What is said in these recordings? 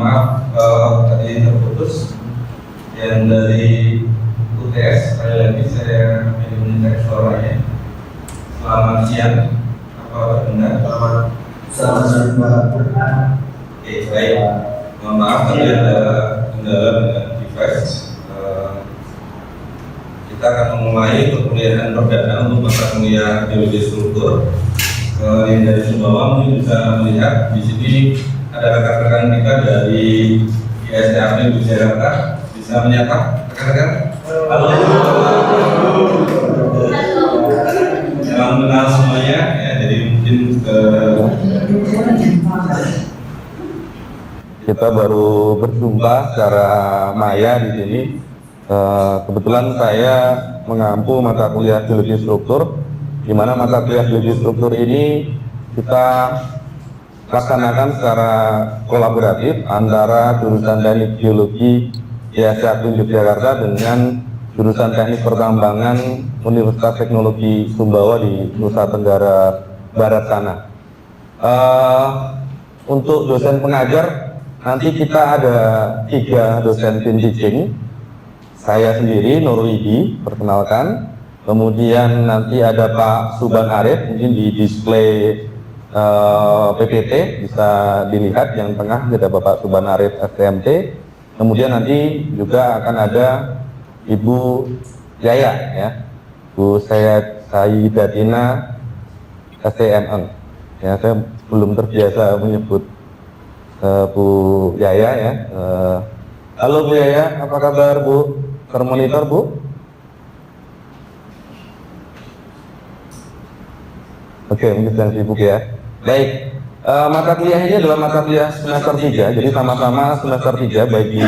maaf tadi terputus. Yang dari UTS, sekali lagi saya ingin mengecek suaranya. Selamat siang, apa benar? Selamat siang, Pak. Oke, baik. Mohon maaf tadi ada kendala dengan device. Kita akan memulai perkuliahan perdana untuk mata kuliah biologi struktur. Yang dari Sumbawa mungkin bisa melihat di sini ada rekan-rekan kita dari ISDAP di Jakarta. Bisa menyapa rekan-rekan? Halo. Salam kenal semuanya. Ya, jadi mungkin kita baru berjumpa secara maya di sini. Kebetulan saya mengampu mata kuliah biologi struktur, di mana mata kuliah biologi struktur ini kita laksanakan secara kolaboratif antara jurusan teknik biologi ISDAP Yogyakarta dengan jurusan teknik pertambangan Universitas Teknologi Sumbawa di Nusa Tenggara Barat sana. Untuk dosen pengajar nanti kita ada 3 dosen tim teaching. Saya sendiri Nurul Idi, perkenalkan. Kemudian nanti ada Pak Suban Arif, mungkin di display PPT bisa dilihat yang tengah ada Bapak Suban Arif STMT. Kemudian nanti juga akan ada Ibu Yaya, ya, Bu Sayyidatina STMN. Ya, saya belum terbiasa menyebut Bu Yaya, ya. Halo Bu Yaya, apa kabar Bu? Termonitor Bu? Oke, mungkin sedang sibuk ya. Baik, mata kuliah ini adalah mata kuliah semester 3, jadi sama-sama semester 3 baik di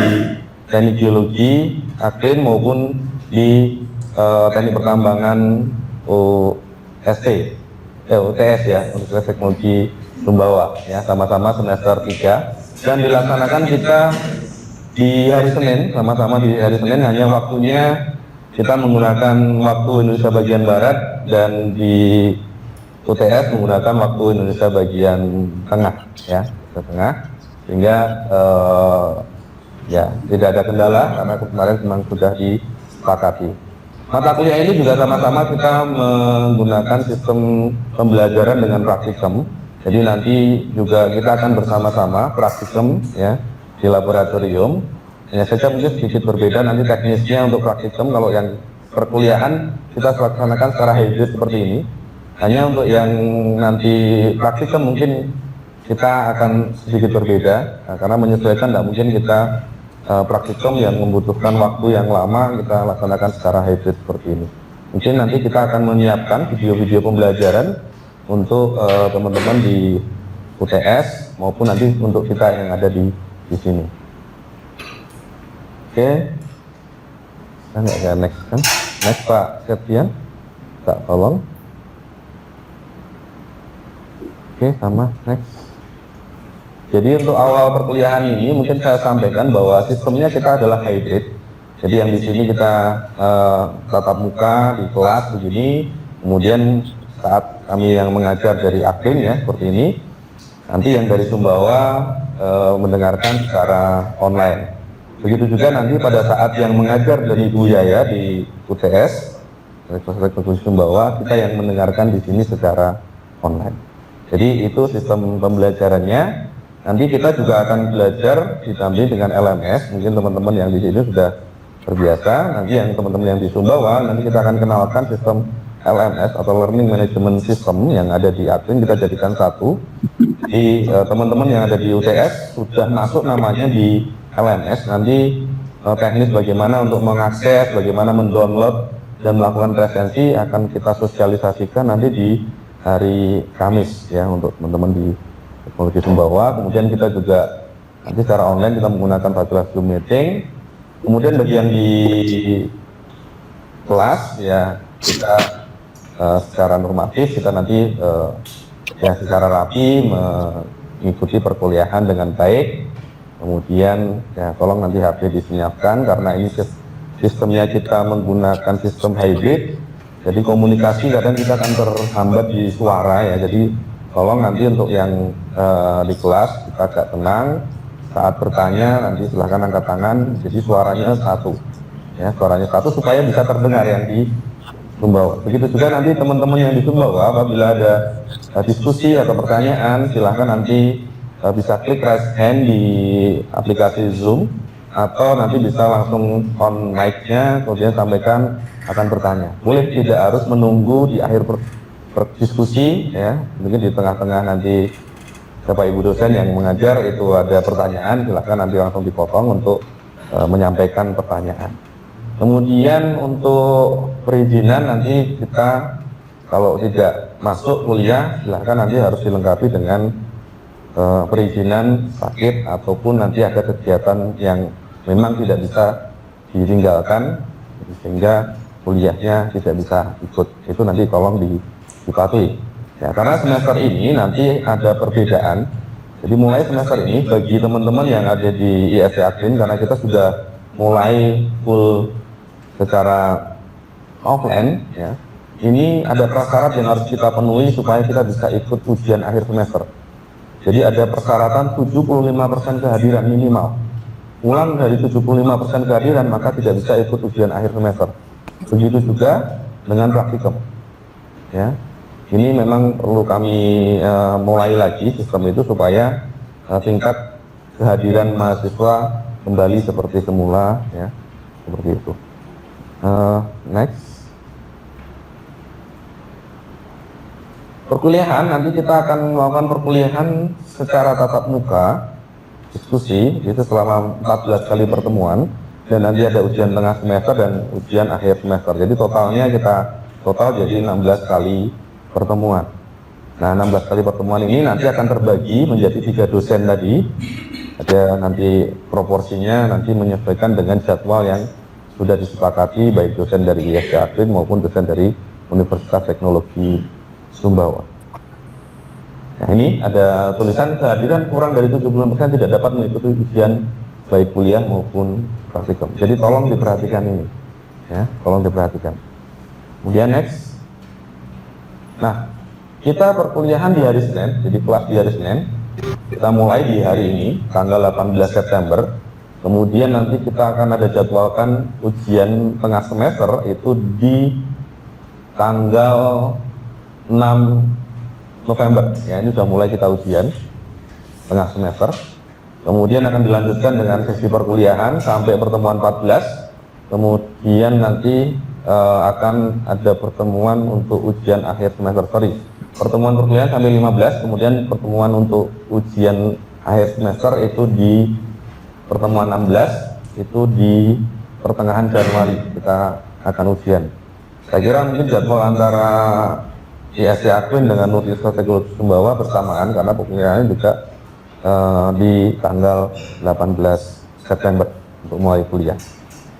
teknik biologi, akrin maupun di teknik pertambangan UTS ya, Universitas Teknologi Sumbawa ya, sama-sama semester 3 dan dilaksanakan kita di hari Senin, sama-sama di hari Senin, hanya waktunya kita menggunakan waktu Indonesia bagian Barat dan di UTS menggunakan waktu Indonesia bagian tengah ya, tengah, sehingga ya tidak ada kendala karena kemarin memang sudah disepakati. Mata kuliah ini juga sama-sama kita menggunakan sistem pembelajaran dengan praktikum. Jadi nanti juga kita akan bersama-sama praktikum ya di laboratorium. Hanya saja mungkin sedikit berbeda nanti teknisnya untuk praktikum. Kalau yang perkuliahan kita laksanakan secara hybrid seperti ini. Hanya untuk yang nanti praktikum mungkin kita akan sedikit berbeda karena menyesuaikan, tidak mungkin kita praktikum yang membutuhkan waktu yang lama kita laksanakan secara hybrid seperti ini. Mungkin nanti kita akan menyiapkan video-video pembelajaran untuk teman-teman di UTS maupun nanti untuk kita yang ada di sini. Oke, kita nggak ada next kan? Next Pak Septian, Kak tolong. Oke, sama next. Jadi untuk awal perkuliahan ini mungkin saya sampaikan bahwa sistemnya kita adalah hybrid. Jadi yang di sini kita tatap muka di kelas begini, kemudian saat kami yang mengajar dari akrin ya seperti ini, nanti yang dari Sumbawa mendengarkan secara online. Begitu juga nanti pada saat yang mengajar dari Bu Yaya di UTS, Universitas Sumbawa, kita yang mendengarkan di sini secara online. Jadi itu sistem pembelajarannya. Nanti kita juga akan belajar didampingi dengan LMS. Mungkin teman-teman yang di sini sudah terbiasa. Nanti yang teman-teman yang di Sumbawa, nanti kita akan kenalkan sistem LMS atau Learning Management System yang ada di Admin, kita jadikan satu. Di teman-teman yang ada di UTS sudah masuk namanya di LMS. Nanti teknis bagaimana untuk mengakses, bagaimana mendownload dan melakukan presensi akan kita sosialisasikan nanti di hari Kamis ya untuk teman-teman di Teknologi Sumbawa. Kemudian kita juga nanti secara online kita menggunakan virtual Zoom meeting. Kemudian bagi yang di kelas ya kita secara normatif kita nanti ya secara rapi mengikuti perkuliahan dengan baik. Kemudian ya tolong nanti HP disiapkan karena ini sistemnya kita menggunakan sistem hybrid. Jadi komunikasi kadang kita akan terhambat di suara ya. Jadi tolong nanti untuk yang di kelas kita agak tenang, saat bertanya nanti silahkan angkat tangan, jadi suaranya satu, ya suaranya satu supaya bisa terdengar yang di Sumbawa. Begitu juga nanti teman-teman yang di Sumbawa apabila ada diskusi atau pertanyaan, silahkan nanti bisa klik raise hand di aplikasi Zoom atau nanti bisa langsung on mic-nya kemudian sampaikan akan bertanya. Boleh tidak harus menunggu di akhir diskusi, ya mungkin di tengah-tengah nanti Bapak Ibu dosen yang mengajar itu ada pertanyaan, silahkan nanti langsung dipotong untuk menyampaikan pertanyaan. Kemudian untuk perizinan nanti kita kalau tidak masuk kuliah silahkan nanti harus dilengkapi dengan perizinan sakit ataupun nanti ada kegiatan yang memang tidak bisa ditinggalkan sehingga kuliahnya tidak bisa ikut, itu nanti tolong dipatuhi. Ya, karena semester ini nanti ada perbedaan. Jadi mulai semester ini bagi teman-teman yang ada di ISC Admin, karena kita sudah mulai full secara offline, ya, ini ada prasyarat yang harus kita penuhi supaya kita bisa ikut ujian akhir semester. Jadi ada persyaratan 75% kehadiran minimal. Ulang dari 75% kehadiran maka tidak bisa ikut ujian akhir semester. Begitu juga dengan praktikum. Ya. Ini memang perlu kami mulai lagi sistem itu supaya tingkat kehadiran mahasiswa kembali seperti semula, ya, seperti itu. Next, perkuliahan nanti kita akan melakukan perkuliahan secara tatap muka, diskusi itu selama 14 kali pertemuan dan nanti ada ujian tengah semester dan ujian akhir semester. Jadi totalnya jadi 16 kali pertemuan. Nah, 16 kali pertemuan ini nanti akan terbagi menjadi 3 dosen tadi. Ada nanti proporsinya nanti menyesuaikan dengan jadwal yang sudah disepakati baik dosen dari ISC Admin maupun dosen dari Universitas Teknologi Sumbawa. Nah, ini ada tulisan kehadiran kurang dari 70% tidak dapat mengikuti ujian baik kuliah maupun praktikum. Jadi tolong diperhatikan ini. Ya, tolong diperhatikan. Kemudian next. Nah, kita perkuliahan di hari Senin, jadi kelas di hari Senin. Kita mulai di hari ini, tanggal 18 September. Kemudian nanti kita akan ada jadwalkan ujian tengah semester itu di tanggal 6 November. Ya, ini sudah mulai kita ujian tengah semester. Kemudian akan dilanjutkan dengan sesi perkuliahan sampai pertemuan 14. Kemudian nanti akan ada pertemuan untuk ujian akhir semester, pertemuan perkuliahan sampai 15, kemudian pertemuan untuk ujian akhir semester itu di pertemuan 16, itu di pertengahan Januari kita akan ujian. Saya kira mungkin jadwal antara ISC Admin dengan Universitas Teknologi Sumbawa bersamaan karena perkuliahannya juga di tanggal 18 September untuk mulai kuliah.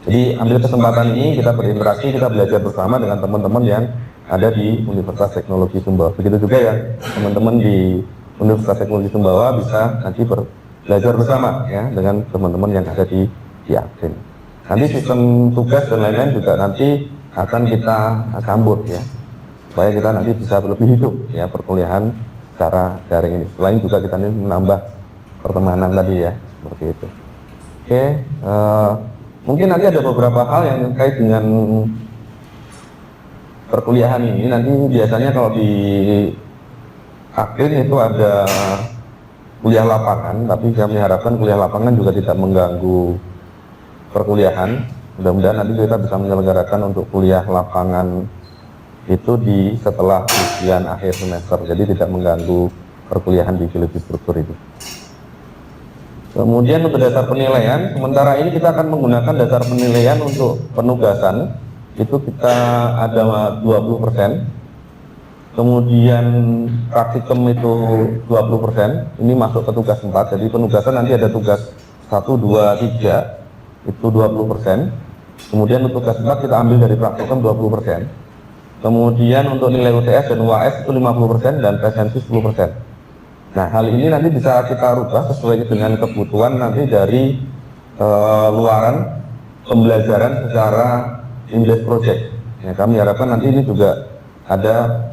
Jadi ambil kesempatan ini kita berinteraksi, kita belajar bersama dengan teman-teman yang ada di Universitas Teknologi Sumbawa. Begitu juga ya teman-teman di Universitas Teknologi Sumbawa bisa nanti belajar bersama ya dengan teman-teman yang ada di Admin. Nanti sistem tugas dan lain-lain juga nanti akan kita sambut ya, supaya kita nanti bisa lebih hidup ya perkuliahan secara daring ini. Selain juga kita ini menambah pertemanan tadi ya, seperti itu. Oke. Mungkin nanti ada beberapa hal yang terkait dengan perkuliahan ini. Nanti biasanya kalau di Admin itu ada kuliah lapangan, tapi kami harapkan kuliah lapangan juga tidak mengganggu perkuliahan. Mudah-mudahan nanti kita bisa menyelenggarakan untuk kuliah lapangan itu di setelah ujian akhir semester, jadi tidak mengganggu perkuliahan di Filipin struktur itu. Kemudian untuk dasar penilaian, sementara ini kita akan menggunakan dasar penilaian untuk penugasan, itu kita ada 20%. Kemudian praktikum itu 20%, ini masuk ke tugas 4, jadi penugasan nanti ada tugas 1, 2, 3, itu 20%. Kemudian untuk tugas 4 kita ambil dari praktikum 20%. Kemudian untuk nilai UTS dan UAS itu 50% dan presensi 10%. Nah, hal ini nanti bisa kita rubah sesuai dengan kebutuhan nanti dari luaran pembelajaran secara English project. Ya, kami harapkan nanti ini juga ada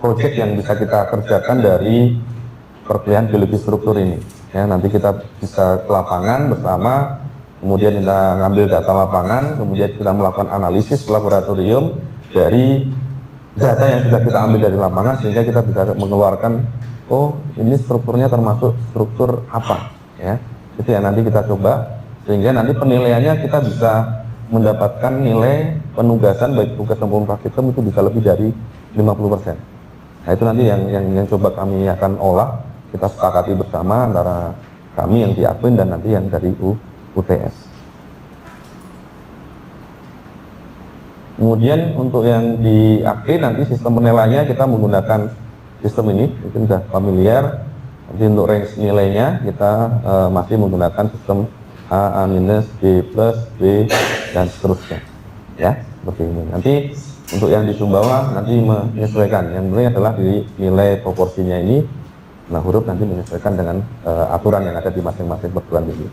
project yang bisa kita kerjakan dari perkuliahan geologi struktur ini. Ya, nanti kita bisa ke lapangan bersama, kemudian kita ngambil data lapangan, kemudian kita melakukan analisis laboratorium dari data yang sudah kita ambil dari lapangan, sehingga kita bisa mengeluarkan, oh ini strukturnya termasuk struktur apa, ya. Itu yang nanti kita coba, sehingga nanti penilaiannya kita bisa mendapatkan nilai penugasan baik tugas maupun praktikum itu bisa lebih dari 50%. Nah itu nanti yang coba kami akan olah, kita sepakati bersama antara kami yang di Akuin dan nanti yang dari UTS. Kemudian untuk yang di Akuin nanti sistem penilaiannya kita menggunakan sistem ini, mungkin sudah familiar. Nanti untuk range nilainya kita masih menggunakan sistem A, A-, B+, B, dan seterusnya. Ya, seperti ini. Nanti untuk yang di Sumbawa nanti menyesuaikan. Yang penting adalah di nilai proporsinya ini. Nah, huruf nanti menyesuaikan dengan aturan yang ada di masing-masing perguruan tinggi.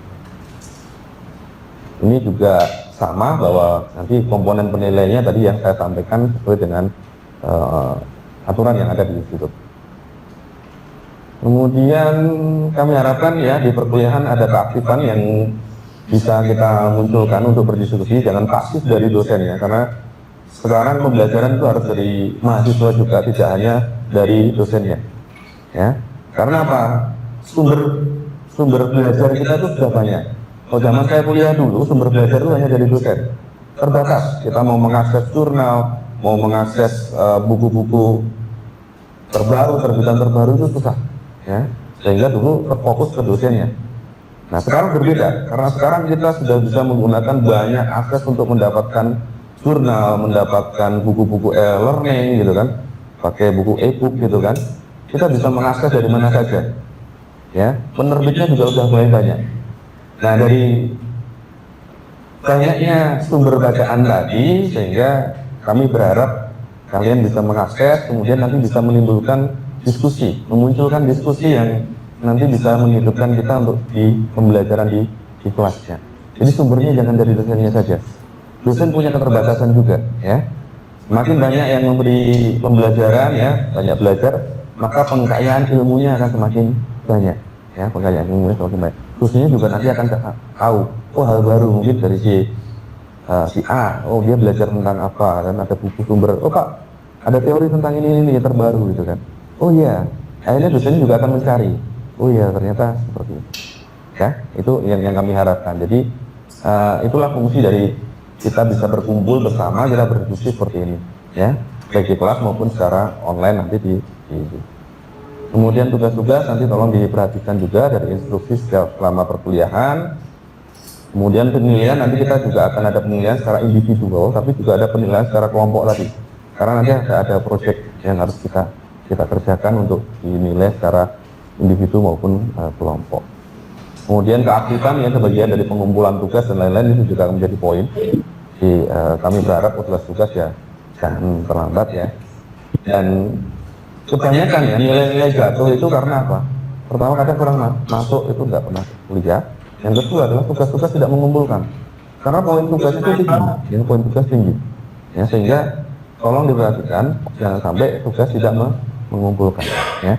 Ini juga sama bahwa nanti komponen penilaiannya tadi yang saya sampaikan sesuai dengan aturan yang ada di institut. Kemudian kami harapkan ya di perkuliahan ada keaktifan yang bisa kita munculkan untuk berdiskusi, jangan pasif dari dosennya, karena sekarang pembelajaran itu harus dari mahasiswa juga, tidak hanya dari dosennya. Ya, karena apa? Sumber belajar kita itu sudah banyak. Kalau zaman saya kuliah dulu, sumber belajar itu hanya dari dosen, terbatas. Kita mau mengakses jurnal, mau mengakses buku-buku terbaru, terbitan terbaru itu susah. Ya, sehingga dulu terfokus ke dosennya. Nah sekarang berbeda, karena sekarang kita sudah bisa menggunakan banyak akses untuk mendapatkan jurnal, mendapatkan buku-buku e-learning gitu kan, pakai buku e-book gitu kan, kita bisa mengakses dari mana saja. Ya, penerbitnya juga sudah mulai banyak. Nah dari banyaknya sumber bacaan tadi, sehingga kami berharap kalian bisa mengakses, kemudian nanti bisa menimbulkan diskusi, memunculkan diskusi yang nanti bisa menghidupkan kita untuk di pembelajaran di kelasnya. Jadi sumbernya jangan dari dosennya saja. Dosen punya keterbatasan juga, ya. Semakin banyak yang memberi pembelajaran, ya, banyak belajar, maka pengkayaan ilmunya akan semakin banyak, ya, pengkayaan ilmunya semakin banyak. Khususnya juga nanti akan tahu, oh hal baru mungkin dari si A, oh dia belajar tentang apa, dan ada buku sumber, oh Pak, ada teori tentang ini terbaru gitu kan. Oh iya, akhirnya dosennya juga akan mencari. Oh iya, ternyata seperti itu. Ya, itu yang kami harapkan. Jadi itulah fungsi dari kita bisa berkumpul bersama, kita berdiskusi seperti ini, ya, baik di kelas maupun secara online nanti di. Kemudian tugas-tugas nanti tolong diperhatikan juga dari instruksi selama perkuliahan. Kemudian penilaian nanti kita juga akan ada penilaian secara individual, tapi juga ada penilaian secara kelompok tadi. Karena nanti ada proyek yang harus kita kerjakan untuk dinilai secara individu maupun kelompok. Kemudian keaktifan ya sebagian dari pengumpulan tugas dan lain-lain itu juga menjadi poin. Jadi kami berharap tugas-tugas ya jangan terlambat ya. Dan kebanyakan ya nilai-nilai jatuh itu karena apa? Pertama kadang kurang masuk itu nggak pernah kuliah. Yang kedua adalah tugas-tugas tidak mengumpulkan. Karena poin tugas itu tinggi, ya poin tugas tinggi. Ya sehingga tolong diperhatikan jangan sampai tugas tidak mengumpulkan ya.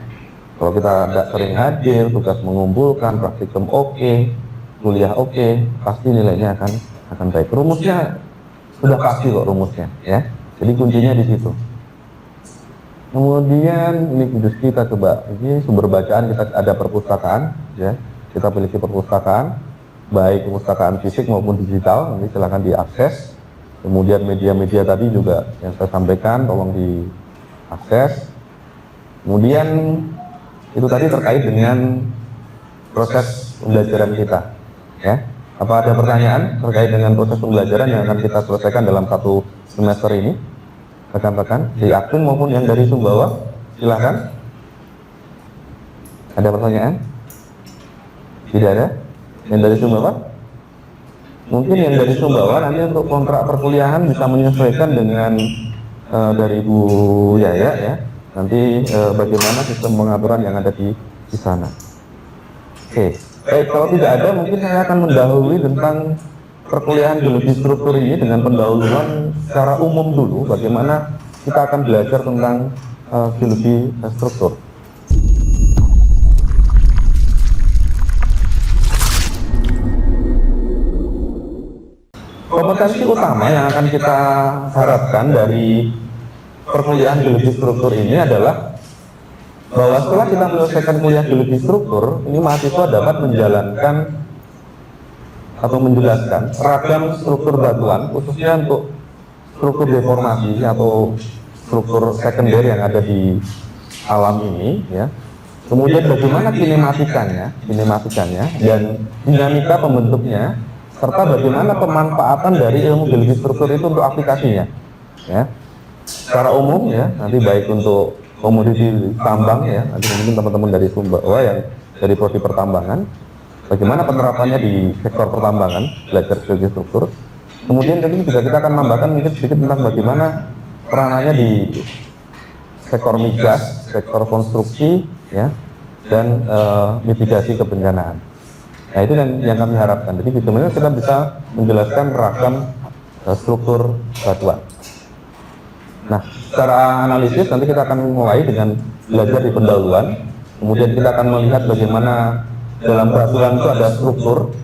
Kalau kita tidak sering hadir, tugas mengumpulkan, praktikum oke, kuliah oke, pasti nilainya akan baik. Rumusnya sudah pasti kok rumusnya ya. Jadi kuncinya di situ. Kemudian ini kita coba ini sumber bacaan, kita ada perpustakaan ya. Kita miliki perpustakaan baik perpustakaan fisik maupun digital, nanti silakan diakses. Kemudian media-media tadi juga yang saya sampaikan tolong diakses. Kemudian itu tadi terkait dengan proses pembelajaran kita ya. Apa ada pertanyaan terkait dengan proses pembelajaran yang akan kita selesaikan dalam satu semester ini, rekan-rekan di Akuin maupun yang dari Sumbawa? Silahkan. Ada pertanyaan? Tidak ada? Yang dari Sumbawa? Mungkin yang dari Sumbawa nanti untuk kontrak perkuliahan bisa menyesuaikan dengan dari Bu Yaya ya. Nanti bagaimana sistem pengaturan yang ada di sana. Oke. Baik, kalau tidak ada mungkin saya akan mendahului tentang perkuliahan geologi struktur ini dengan pendahuluan secara umum dulu, bagaimana kita akan belajar tentang geologi struktur. kompetensi utama yang akan kita harapkan dari perkuliahan geologi struktur ini adalah bahwa setelah kita menyelesaikan kuliah geologi struktur, ini mahasiswa dapat menjalankan atau menjelaskan ragam struktur batuan, khususnya untuk struktur deformasi atau struktur sekunder yang ada di alam ini, ya. Kemudian bagaimana kinematikanya dan dinamika pembentuknya, serta bagaimana pemanfaatan dari ilmu geologi struktur itu untuk aplikasinya, ya. Secara umum, ya, nanti baik untuk komoditi tambang, ya, nanti mungkin teman-teman dari Sumbawa yang dari prodi pertambangan, bagaimana penerapannya di sektor pertambangan, belajar geologi struktur. Kemudian nanti juga kita akan menambahkan mungkin sedikit tentang bagaimana peranannya di sektor migas, sektor konstruksi, ya, dan mitigasi kebencanaan. Nah, itu yang kami harapkan. Jadi sebenarnya kita bisa menjelaskan ragam struktur batuan. Nah, secara analisis nanti kita akan mulai dengan belajar di pendahuluan. Kemudian kita akan melihat bagaimana dalam batuan itu ada struktur,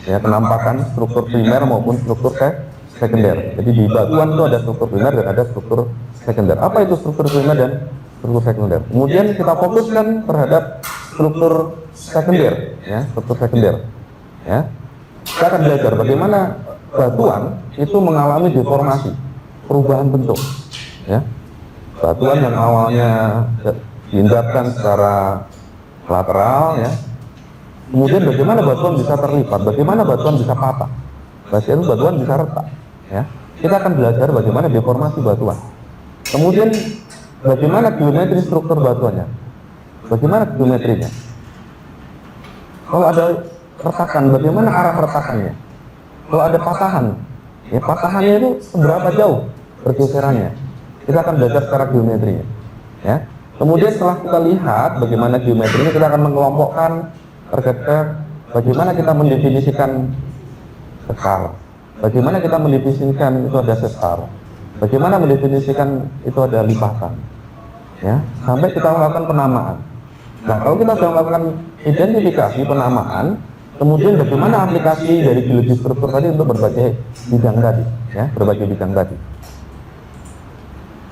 ya, penampakan struktur primer maupun struktur sekunder. Jadi di batuan itu ada struktur primer dan ada struktur sekunder. Apa itu struktur primer dan struktur sekunder? Kemudian kita fokuskan terhadap struktur sekunder, ya, struktur sekunder. Ya, kita akan belajar bagaimana batuan itu mengalami deformasi, perubahan bentuk. Ya, batuan yang awalnya diindahkan secara lateral, ya. Kemudian bagaimana batuan bisa terlipat, bagaimana batuan bisa patah, batuan bisa retak, ya. Kita akan belajar bagaimana deformasi batuan. Kemudian bagaimana geometri struktur batuannya, bagaimana geometrinya. Kalau ada retakan, bagaimana arah retakannya. Kalau ada patahan, ya, patahannya itu seberapa jauh pergeserannya. Kita akan belajar secara geometrinya, ya. Kemudian setelah kita lihat bagaimana geometrinya, kita akan mengelompokkan terkait bagaimana kita mendefinisikan sesar, bagaimana kita mendefinisikan itu ada sesar, bagaimana mendefinisikan itu ada lipatan, ya, sampai kita melakukan penamaan. Nah, kalau kita sudah melakukan identifikasi penamaan, kemudian bagaimana aplikasi dari geologi struktur tadi untuk berbagai bidang tadi, ya, berbagai bidang tadi.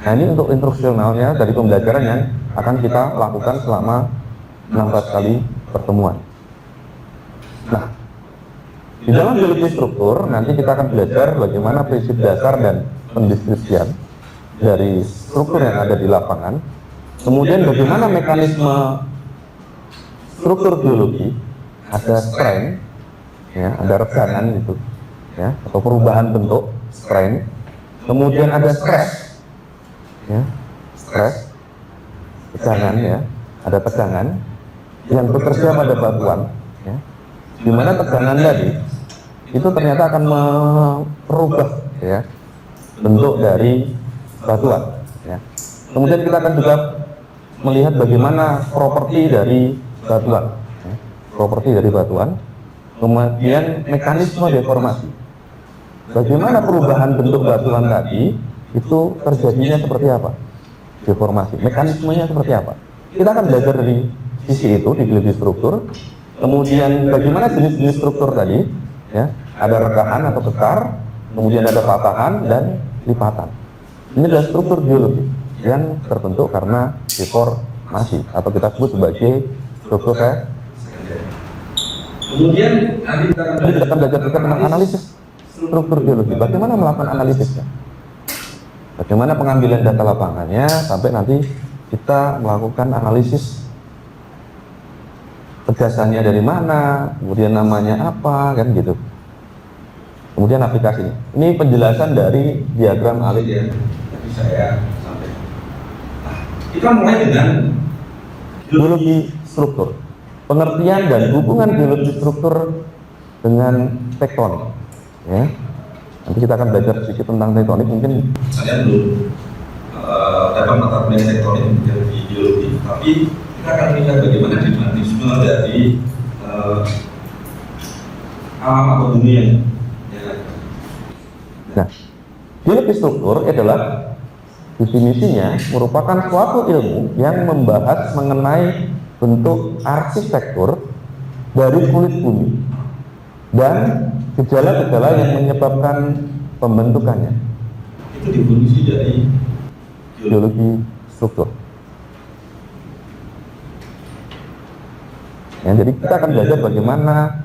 Nah, ini untuk instruksionalnya dari pembelajaran yang akan kita lakukan selama 16 kali pertemuan. Nah, di dalam geologi struktur nanti kita akan belajar bagaimana prinsip dasar dan pendeskripsian dari struktur yang ada di lapangan. Kemudian bagaimana mekanisme struktur geologi, ada strain, ya, ada regangan gitu, ya, atau perubahan bentuk strain. Kemudian ada stress, ya, stres, tegangan, ya, ada tegangan yang bekerja pada batuan, ya, di mana tegangan tadi itu ternyata akan merubah, ya, bentuk dari batuan, ya. Kemudian kita akan juga melihat bagaimana properti dari batuan, ya, properti dari batuan, kemudian mekanisme deformasi, bagaimana perubahan bentuk batuan tadi itu terjadinya seperti apa, deformasi, mekanismenya seperti apa. Kita akan belajar dari sisi itu di geologi struktur. Kemudian bagaimana jenis-jenis struktur tadi, ya, ada rekahan atau kekar, kemudian ada patahan dan lipatan. Ini adalah struktur geologi yang terbentuk karena deformasi atau kita sebut sebagai struktur sekunder. Kemudian nanti kita akan belajar tentang analisis struktur geologi. Bagaimana melakukan analisisnya? Bagaimana pengambilan data lapangannya sampai nanti kita melakukan analisis tegasannya dari mana, kemudian namanya apa, kan gitu. Kemudian aplikasinya. Ini penjelasan dari diagram alik yang tadi saya sampaikan. Nah, kita mulai dengan geologi struktur. Pengertian dan hubungan geologi struktur dengan tektonik, ya. Nanti kita akan belajar sedikit tentang tektonik. Mungkin saya belum dapat mata kuliah tektonik di geologi, tapi kita akan melihat bagaimana dinamisme dari alam atau bumi yang ada. Nah, geologi struktur adalah definisinya merupakan suatu ilmu yang membahas mengenai bentuk arsitektur dari kulit bumi dan gejala-gejala yang menyebabkan pembentukannya. Itu definisi dari Geologi struktur. Ya, jadi kita akan belajar bagaimana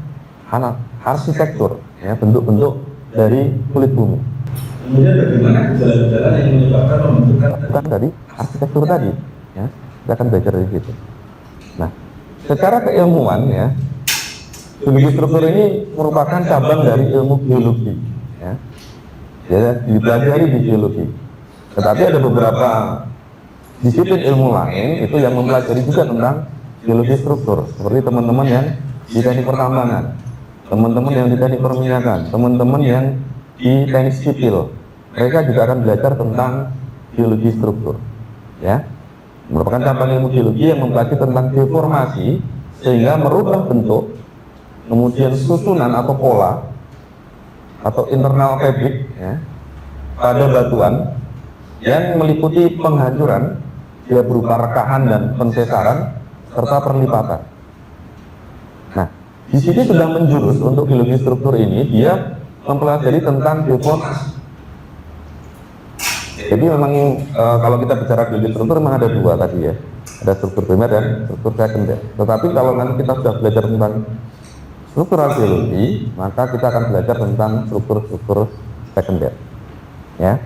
arsitektur, ya, bentuk-bentuk dari kulit bumi. Kemudian bagaimana gejala-gejala yang menyebabkan pembentukan Bukan dari arsitektur tadi, ya, kita akan belajar dari situ. Nah, secara keilmuan, ya, geologi struktur ini merupakan cabang dari ilmu geologi, ya, dipelajari di geologi. Tetapi ada beberapa disiplin ilmu lain itu yang mempelajari juga tentang geologi struktur, seperti teman-teman yang di teknik pertambangan, teman-teman yang di teknik perminyakan, teman-teman yang di teknik sipil, mereka juga akan belajar tentang geologi struktur, ya, merupakan cabang ilmu geologi yang mempelajari tentang deformasi sehingga merubah bentuk, kemudian susunan atau pola atau internal fabrik, ya, pada batuan yang meliputi penghancuran, dia berupa rekahan dan pensesaran serta perlipatan. Nah, di sini sudah menjurus untuk geologi struktur ini, dia mempelajari tentang deformasi. Jadi memang kalau kita bicara geologi struktur memang ada dua tadi, ya, ada struktur primer dan struktur sekunder. Tetapi kalau nanti kita sudah belajar tentang struktural geologi, maka kita akan belajar tentang struktur-struktur sekunder, ya.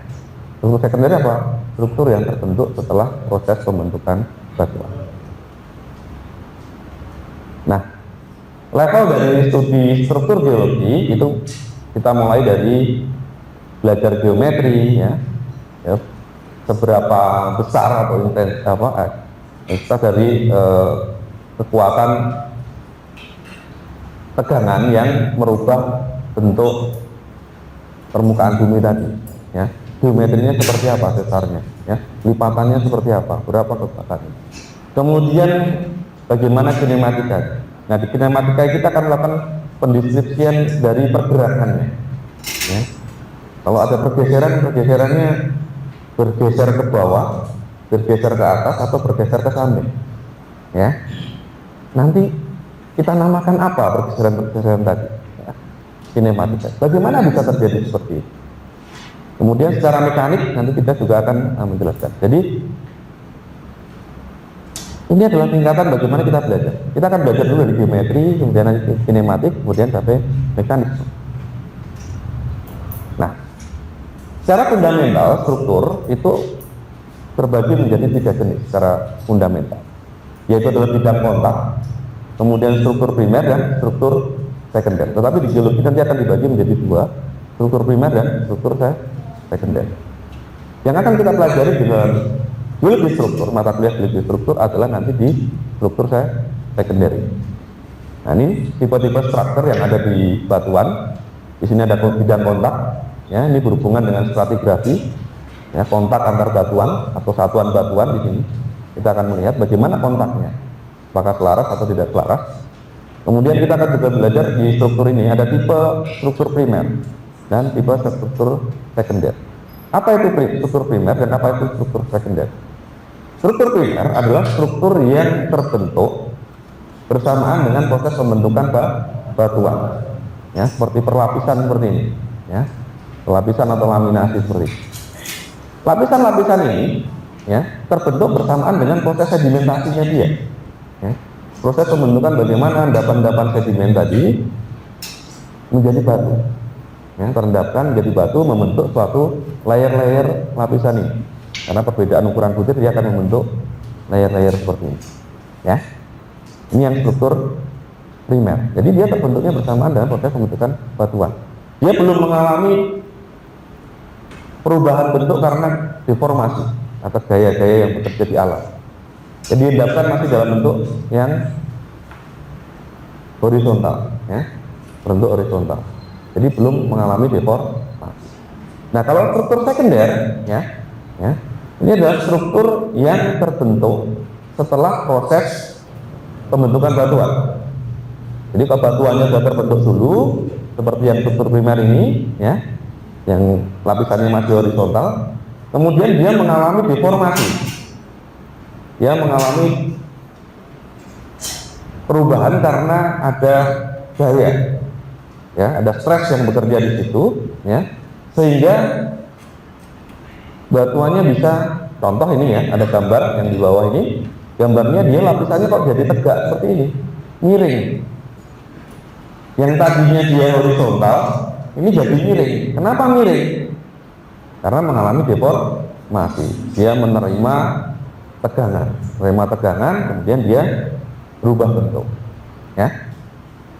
Struktur sekunder apa? Struktur yang terbentuk setelah proses pembentukan batuan. Nah, level dari studi struktur geologi itu kita mulai dari belajar geometri, ya, seberapa besar atau intensitas dari kekuatan tegangan yang merubah bentuk permukaan bumi tadi, ya. Geometrinya seperti apa dasarnya, ya, lipatannya seperti apa, berapa kekuatannya. Kemudian bagaimana kinematika. Nah, di kinematika kita akan melakukan pendeskripsian dari pergerakannya, ya. Kalau ada pergeserannya bergeser ke bawah, bergeser ke atas, atau bergeser ke samping, ya. Nanti kita namakan apa pergeseran tadi, ya, kinematika. Bagaimana bisa terjadi seperti itu? Kemudian secara mekanik nanti kita juga akan menjelaskan. Jadi ini adalah tingkatan bagaimana kita belajar. Kita akan belajar dulu dari geometri, kemudian nanti kinematik, kemudian sampai mekanik. Nah, secara fundamental struktur itu terbagi menjadi 3 jenis secara fundamental, yaitu adalah bidang kontak, kemudian struktur primer dan struktur sekunder. Tetapi di geologi nanti akan dibagi menjadi 2, struktur primer dan struktur sekunder. Yang akan kita pelajari di dalam geologi struktur, mata kuliah geologi struktur adalah nanti di struktur sekunder. Nah, ini tipe-tipe struktur yang ada di batuan. Di sini ada bidang kontak, ya, ini berhubungan dengan stratigrafi, ya, kontak antar batuan atau satuan batuan. Di sini kita akan melihat bagaimana kontaknya, apakah selaras atau tidak selaras. Kemudian kita akan juga belajar di struktur ini ada tipe struktur primer dan tipe struktur sekunder. Apa itu struktur primer dan apa itu struktur sekunder? Struktur primer adalah struktur yang terbentuk bersamaan dengan proses pembentukan batuan, ya, seperti perlapisan seperti ini, ya, lapisan atau laminasi seperti ini. Lapisan-lapisan ini, ya, terbentuk bersamaan dengan proses sedimentasinya dia, ya. Proses pembentukan bagaimana endapan-endapan sedimen tadi menjadi batu, ya, terendapkan menjadi batu, membentuk suatu layer-layer lapisan ini. Karena perbedaan ukuran butir dia akan membentuk layer-layer seperti ini, ya. Ini yang struktur primer. Jadi dia terbentuknya bersamaan dengan proses pembentukan batuan. Dia belum mengalami perubahan bentuk karena deformasi atas gaya-gaya yang bekerja di alam. Jadi diendapkan masih dalam bentuk yang horizontal, ya, bentuk horizontal. Jadi belum mengalami deformasi. Nah, kalau struktur sekunder, ya, ini adalah struktur yang terbentuk setelah proses pembentukan batuan. Jadi kalau batuannya sudah terbentuk dulu, seperti yang struktur primer ini, ya, yang lapisannya masih horizontal, kemudian dia mengalami deformasi, dia mengalami perubahan karena ada gaya, ya, ada stres yang bekerja di situ, ya, sehingga batuannya bisa, contoh ini ya, ada gambar yang di bawah ini, gambarnya dia lapisannya kok jadi tegak seperti ini, miring. Yang tadinya dia horizontal, ini jadi miring. Kenapa miring? Karena mengalami deformasi. Dia menerima tegangan, kemudian dia berubah bentuk. Ya,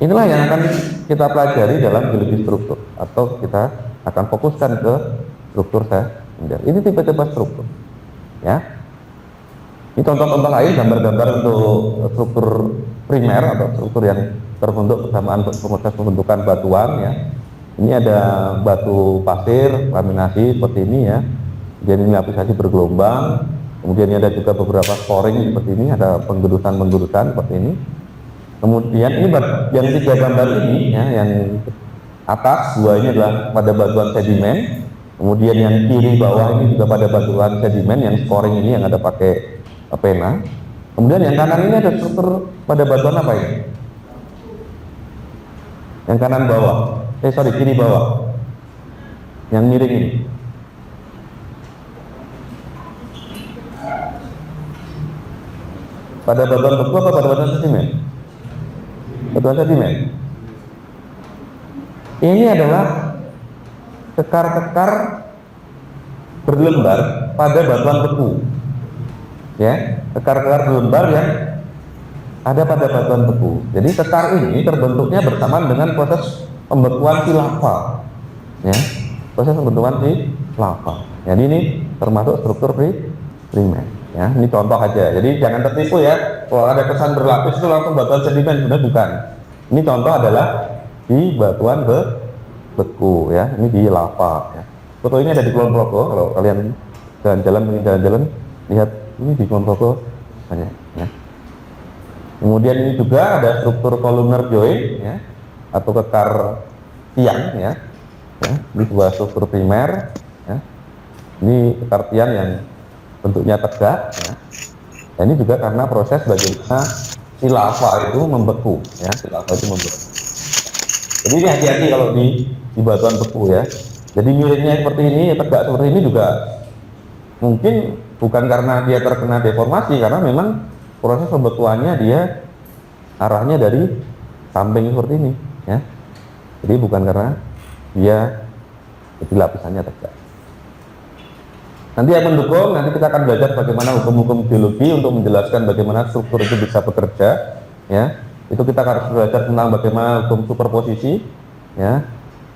inilah yang akan kita pelajari dalam geologi struktur, atau kita akan fokuskan ke struktur sekunder. Ini tipe-tipe struktur. Ya, ini contoh-contoh lain, gambar-gambar untuk struktur primer atau struktur yang terbentuk bersamaan proses pembentukan batuan. Ya, ini ada batu pasir laminasi seperti ini ya. Kemudian ini lapisasi bergelombang. Kemudian ini ada juga beberapa scoring seperti ini, ada penggerusan seperti ini. Kemudian ini yang 3 gambar ini ya, yang atas 2 ini adalah pada batuan sedimen. Kemudian yang kiri bawah ini juga pada batuan sedimen, yang scoring ini yang ada pakai pena. Kemudian yang kanan ini ada struktur pada batuan apa ini? Yang kanan bawah, kiri bawah, yang miring ini. Pada batuan beku apa pada batuan sedimen? Batuan sedimen. Ini adalah kekar-kekar berlembar pada batuan beku. Ya, kekar-kekar berlembar yang ada pada batuan beku. Jadi kekar ini terbentuknya bersamaan dengan proses pembekuan si lava. Ya, proses pembentukan si lava. Jadi ini termasuk struktur primer. Ya, ini contoh aja. Jadi jangan tertipu ya. Kalau ada kesan berlapis itu langsung batuan sedimen, sebenarnya bukan. Ini contoh adalah di batuan beku ya. Ini di lava. Ya. Foto ini ada di Kulon Progo. Kalau kalian jalan-jalan, lihat ini di Kulon Progo banyak. Ya. Kemudian ini juga ada struktur columnar joint ya, atau kekar tiang ya. Ya, ini sebuah struktur primer. Ya. Ini kekar tiang yang bentuknya tegak ya. Dan ini juga karena proses bagaimana si lava itu membeku ya, si lava itu membeku. Jadi ini hati-hati kalau di batuan beku ya. Jadi miringnya seperti ini, tegak seperti ini juga mungkin bukan karena dia terkena deformasi, karena memang proses pembekuannya dia arahnya dari samping seperti ini ya. Jadi bukan karena dia jadi lapisannya tegak. Nanti yang mendukung, nanti kita akan belajar bagaimana hukum-hukum geologi untuk menjelaskan bagaimana struktur itu bisa bekerja ya. Itu kita harus belajar tentang bagaimana hukum superposisi ya.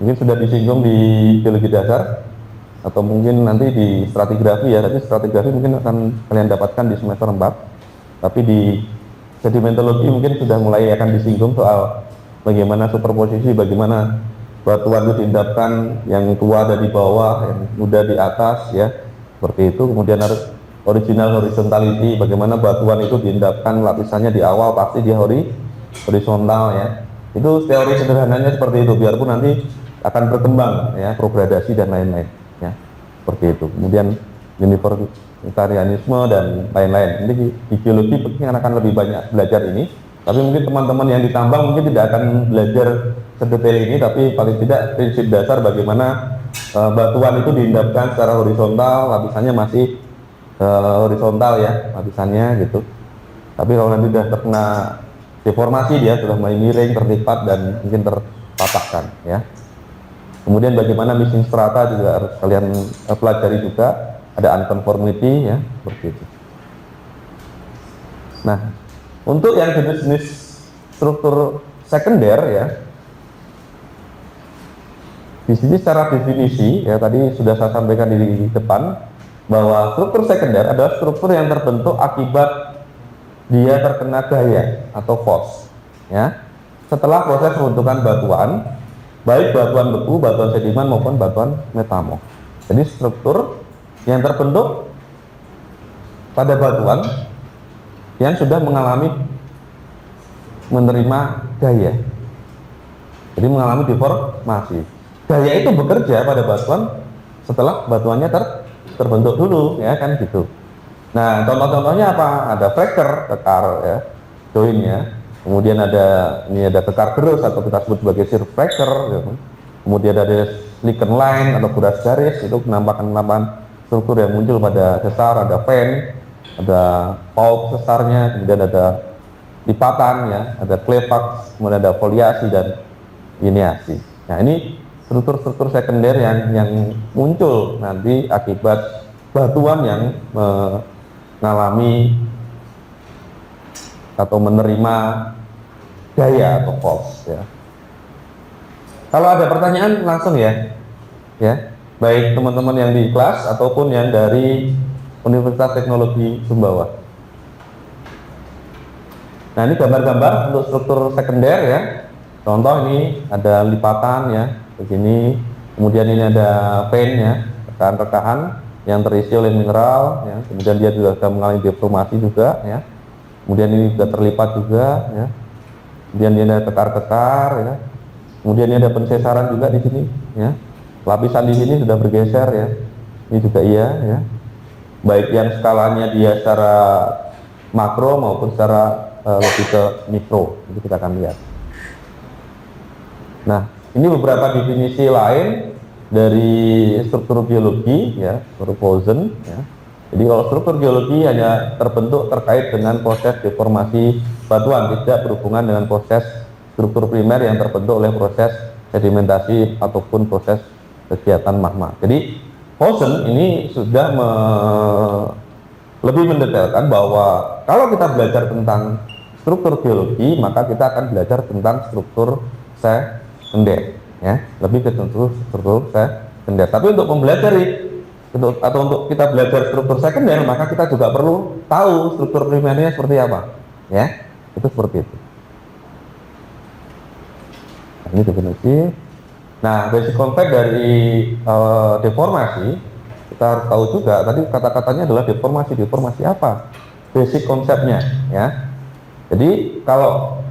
Mungkin sudah disinggung di geologi dasar atau mungkin nanti di stratigrafi ya. Tapi stratigrafi mungkin akan kalian dapatkan di semester 4. Tapi di sedimentologi mungkin sudah mulai akan disinggung soal bagaimana superposisi, bagaimana batuan itu diendapkan, yang tua ada di bawah, yang muda di atas ya. Seperti itu. Kemudian harus original horizontality, bagaimana batuan itu diendapkan lapisannya di awal pasti dia horizontal ya. Itu teori sederhananya seperti itu, biarpun nanti akan berkembang ya, progradasi dan lain-lain ya. Seperti itu. Kemudian uniformitarianisme dan lain-lain. Nanti di geologi mungkin akan lebih banyak belajar ini, tapi mungkin teman-teman yang ditambang mungkin tidak akan belajar sedetail ini, tapi paling tidak prinsip dasar bagaimana batuan itu diendapkan secara horizontal, lapisannya masih horizontal ya, lapisannya gitu. Tapi kalau nanti sudah terkena deformasi, dia sudah mulai miring, terlipat dan mungkin terpatahkan ya. Kemudian bagaimana missing strata juga harus kalian pelajari juga, ada unconformity ya, seperti itu. Nah, untuk yang jenis-jenis struktur sekunder ya, di sini secara definisi ya, tadi sudah saya sampaikan di depan bahwa struktur sekunder adalah struktur yang terbentuk akibat dia terkena gaya atau force ya, setelah proses pembentukan batuan, baik batuan beku, batuan sedimen maupun batuan metamorf. Jadi struktur yang terbentuk pada batuan yang sudah mengalami menerima gaya, jadi mengalami deformasi. Gaya itu bekerja pada batuan setelah batuannya terbentuk dulu ya kan gitu. Nah, contoh-contohnya apa? Ada fracture, kekar ya, joinnya. Kemudian ini ada kekar gerus atau kita sebut sebagai shear fracture gitu. Kemudian ada lichen line atau kuras garis, itu penampakan struktur yang muncul pada sesar. Ada fen, ada pulp sesarnya, kemudian ada lipatan ya, ada klepak, kemudian ada foliasi dan lineasi. Nah, ini struktur-struktur sekunder yang muncul nanti akibat batuan yang mengalami atau menerima gaya atau force ya. Kalau ada pertanyaan langsung ya, baik teman-teman yang di kelas ataupun yang dari Universitas Teknologi Sumbawa. Nah, ini gambar-gambar untuk struktur sekunder ya. Contoh ini ada lipatan ya, begini. Kemudian ini ada fen ya, rekahan-rekahan yang terisi oleh mineral ya. Kemudian dia juga akan mengalami deformasi juga ya. Kemudian ini sudah terlipat juga ya. Kemudian ini ada tekar-tekar ya. Kemudian ini ada pensesaran juga di sini ya. Lapisan di sini sudah bergeser ya. Ini juga iya ya. Baik yang skalanya dia secara makro maupun secara lebih ke mikro. Itu kita akan lihat. Nah, ini beberapa definisi lain dari struktur geologi ya, struktur Poisson ya. Jadi kalau struktur geologi hanya terbentuk terkait dengan proses deformasi batuan, tidak berhubungan dengan proses struktur primer yang terbentuk oleh proses sedimentasi ataupun proses kegiatan magma. Jadi Poisson ini sudah lebih mendetailkan bahwa kalau kita belajar tentang struktur geologi, maka kita akan belajar tentang struktur sekunder ya, lebih ke struktur sekunder. Tapi untuk mempelajari atau untuk kita belajar struktur sekunder, maka kita juga perlu tahu struktur primernya seperti apa ya. Itu seperti itu. Nah, ini definisi. Nah, basic concept dari deformasi kita harus tahu juga. Tadi kata-katanya adalah deformasi apa basic konsepnya ya. Jadi kalau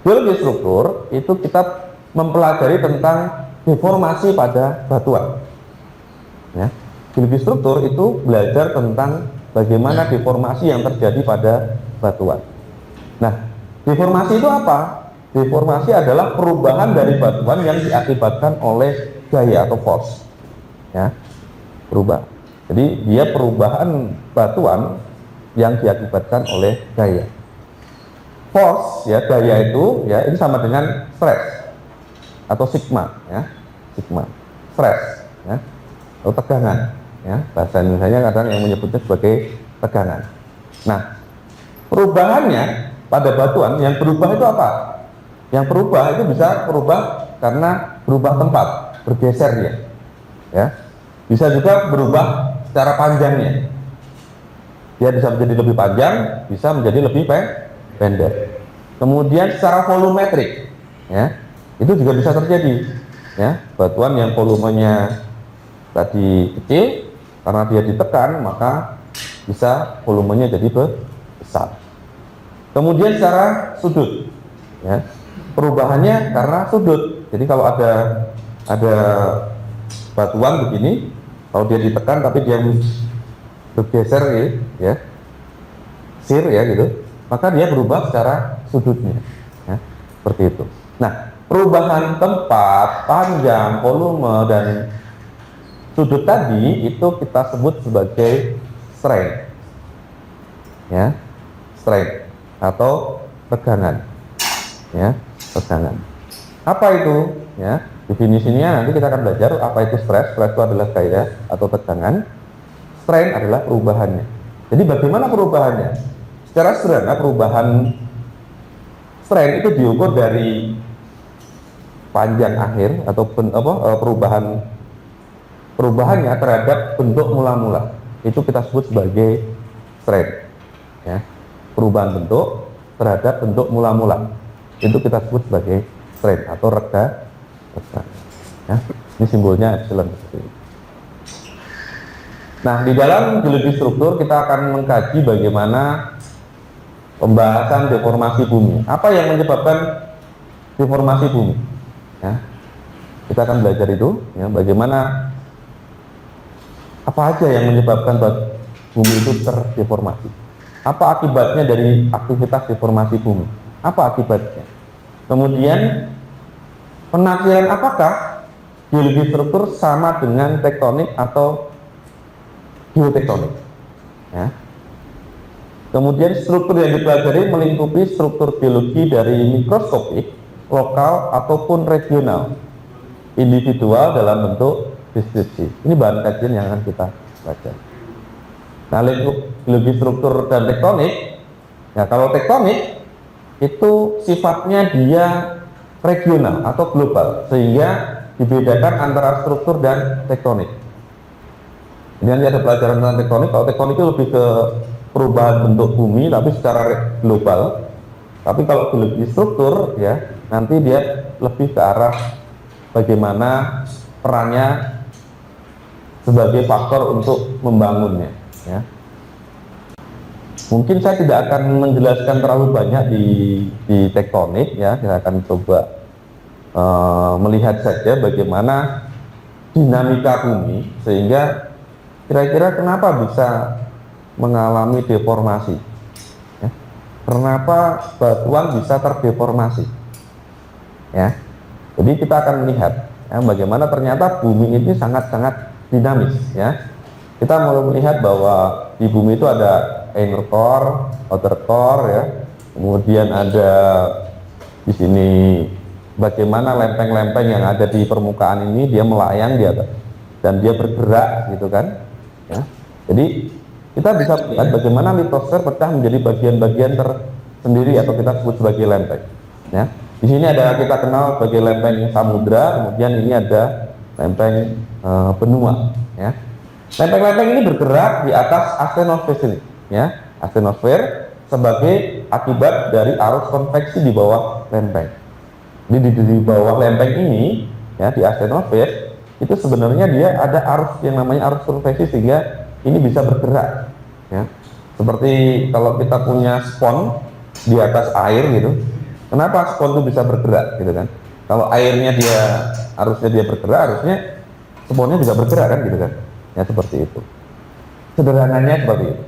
geologi struktur itu kita mempelajari tentang deformasi pada batuan ya. Geologi struktur itu belajar tentang bagaimana deformasi yang terjadi pada batuan. Nah, deformasi itu apa? Deformasi adalah perubahan dari batuan yang diakibatkan oleh gaya atau force ya, berubah. Jadi dia perubahan batuan yang diakibatkan oleh gaya. Force ya, gaya itu ya, ini sama dengan stress atau sigma ya, sigma stress ya, atau tegangan ya, bahasa Indonesianya kadang yang menyebutnya sebagai tegangan. Nah, perubahannya pada batuan yang berubah itu apa? Yang berubah itu bisa berubah karena berubah tempat, bergeser dia ya. Bisa juga berubah secara panjangnya, dia bisa menjadi lebih panjang, bisa menjadi lebih pendek. Kemudian secara volumetrik ya, itu juga bisa terjadi ya. Batuan yang volumenya tadi kecil, karena dia ditekan maka bisa volumenya jadi besar. Kemudian secara sudut ya, perubahannya karena sudut. Jadi kalau ada batuan begini, kalau dia ditekan tapi dia bergeser ya, shear ya gitu, maka dia berubah secara sudutnya ya, seperti itu. Nah, perubahan tempat, panjang, volume dan sudut tadi itu kita sebut sebagai strain ya, strain atau tegangan ya, tegangan. Apa itu ya? Definisinya nanti kita akan belajar apa itu stress. Stress itu adalah gaya atau tegangan, strain adalah perubahannya. Jadi bagaimana perubahannya? Secara sederhana perubahan strain itu diukur dari panjang akhir atau perubahannya terhadap bentuk mula-mula, itu kita sebut sebagai strain ya. Perubahan bentuk terhadap bentuk mula-mula itu kita sebut sebagai strain atau rega ya. Ini simbolnya epsilon. Nah, di dalam geologi struktur kita akan mengkaji bagaimana pembahasan deformasi bumi. Apa yang menyebabkan deformasi bumi ya. Kita akan belajar itu ya, bagaimana apa aja yang menyebabkan bumi itu terdeformasi. Apa akibatnya dari aktivitas deformasi bumi? Apa akibatnya? Kemudian penafsiran apakah geologi struktur sama dengan tektonik atau geotektonik. Ya. Kemudian struktur yang dipelajari melingkupi struktur geologi dari mikroskopik, lokal ataupun regional, individual dalam bentuk deskripsi. Ini bahan kajian yang akan kita baca. Nah, lingkup geologi struktur dan tektonik, ya kalau tektonik itu sifatnya dia regional atau global, sehingga dibedakan antara struktur dan tektonik. Ini nanti ada pelajaran tentang tektonik. Kalau tektonik itu lebih ke perubahan bentuk bumi, tapi secara global. Tapi kalau geologi struktur, ya nanti dia lebih ke arah bagaimana perannya sebagai faktor untuk membangunnya. Ya. Mungkin saya tidak akan menjelaskan terlalu banyak di tektonik, ya. Saya akan coba melihat saja bagaimana dinamika bumi sehingga kira-kira kenapa bisa mengalami deformasi, ya. Kenapa batuan bisa terdeformasi, ya. Jadi kita akan melihat, ya, bagaimana ternyata bumi ini sangat-sangat dinamis, ya. Kita mau melihat bahwa di bumi itu ada inner core, outer core, ya. Kemudian ada di sini bagaimana lempeng-lempeng yang ada di permukaan ini dia melayang di atas dan dia bergerak, gitu kan, ya. Jadi kita bisa lihat bagaimana litosfer pecah menjadi bagian-bagian tersendiri atau kita sebut sebagai lempeng, ya. Di sini ada kita kenal sebagai lempeng samudra, kemudian ini ada lempeng benua, ya. Lempeng-lempeng ini bergerak di atas astenosfer ini, ya. Astenosfer sebagai akibat dari arus konveksi di bawah lempeng. Jadi di bawah lempeng ini, ya, di astenosfer itu sebenarnya dia ada arus yang namanya arus konveksi sehingga ini bisa bergerak, ya. Seperti kalau kita punya spons di atas air gitu, kenapa spons itu bisa bergerak, gitu kan? Kalau airnya arusnya dia bergerak, harusnya sponsnya juga bergerak, kan, gitu kan? Ya, seperti itu. Sederhananya seperti itu.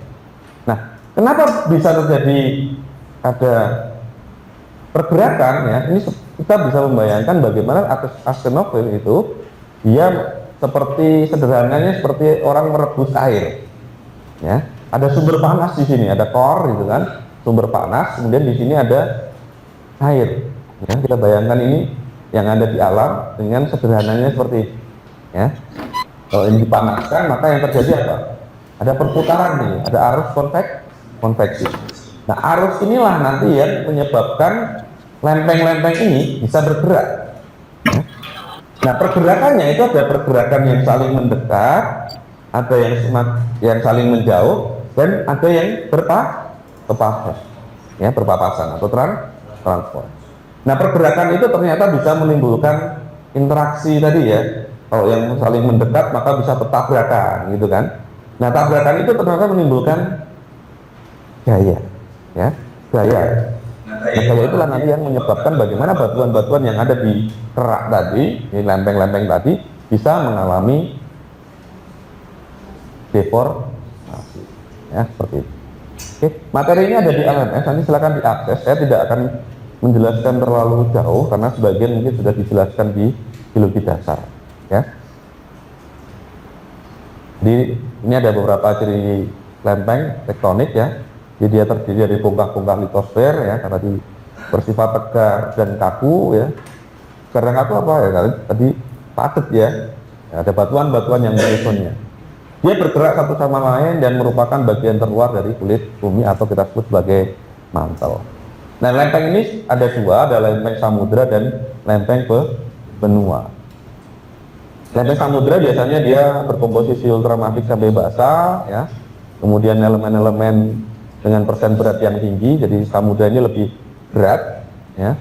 Nah, kenapa bisa terjadi ada pergerakan, ya? Ini kita bisa membayangkan bagaimana astenosfer itu dia sederhananya seperti orang merebus air, ya. Ada sumber panas di sini, ada core, gitu kan, sumber panas, kemudian di sini ada air, ya. Kita bayangkan ini yang ada di alam dengan sederhananya seperti ini, ya. Kalau ini dipanaskan, maka yang terjadi apa? Ada perputaran nih, ada arus konveksi. Nah, arus inilah nanti yang menyebabkan lempeng-lempeng ini bisa bergerak, ya. Nah, pergerakannya itu ada pergerakan yang saling mendekat, ada yang saling menjauh, dan ada yang berpapasan, ya, berpapasan atau transform. Nah, pergerakan itu ternyata bisa menimbulkan interaksi tadi, ya. Kalau yang saling mendekat maka bisa bertabrakan, gitu kan. Nah, tabrakan itu ternyata menimbulkan gaya, ya, gaya. Nah, gaya itulah nanti yang menyebabkan bagaimana batuan-batuan yang ada di kerak tadi, di lempeng-lempeng tadi bisa mengalami deformasi, ya, seperti itu. Oke, materi ini ada di LMS, nanti silakan diakses. Saya tidak akan menjelaskan terlalu jauh karena sebagian mungkin sudah dijelaskan di geologi dasar, ya. Jadi ini ada beberapa ciri lempeng tektonik, ya. Jadi dia terdiri dari bongkah-bongkah litosfer, ya, karena bersifat tegar dan kaku, ya. Karena kaku apa, ya, tadi padat, ya. Ada batuan-batuan yang menyusunnya. Dia bergerak satu sama lain dan merupakan bagian terluar dari kulit bumi atau kita sebut sebagai mantel. Nah, lempeng ini ada dua, ada lempeng samudra dan lempeng benua. Lempeng samudra biasanya dia berkomposisi ultramafic sampai basah, ya. Kemudian elemen-elemen dengan persen berat yang tinggi, jadi samudra ini lebih berat, ya.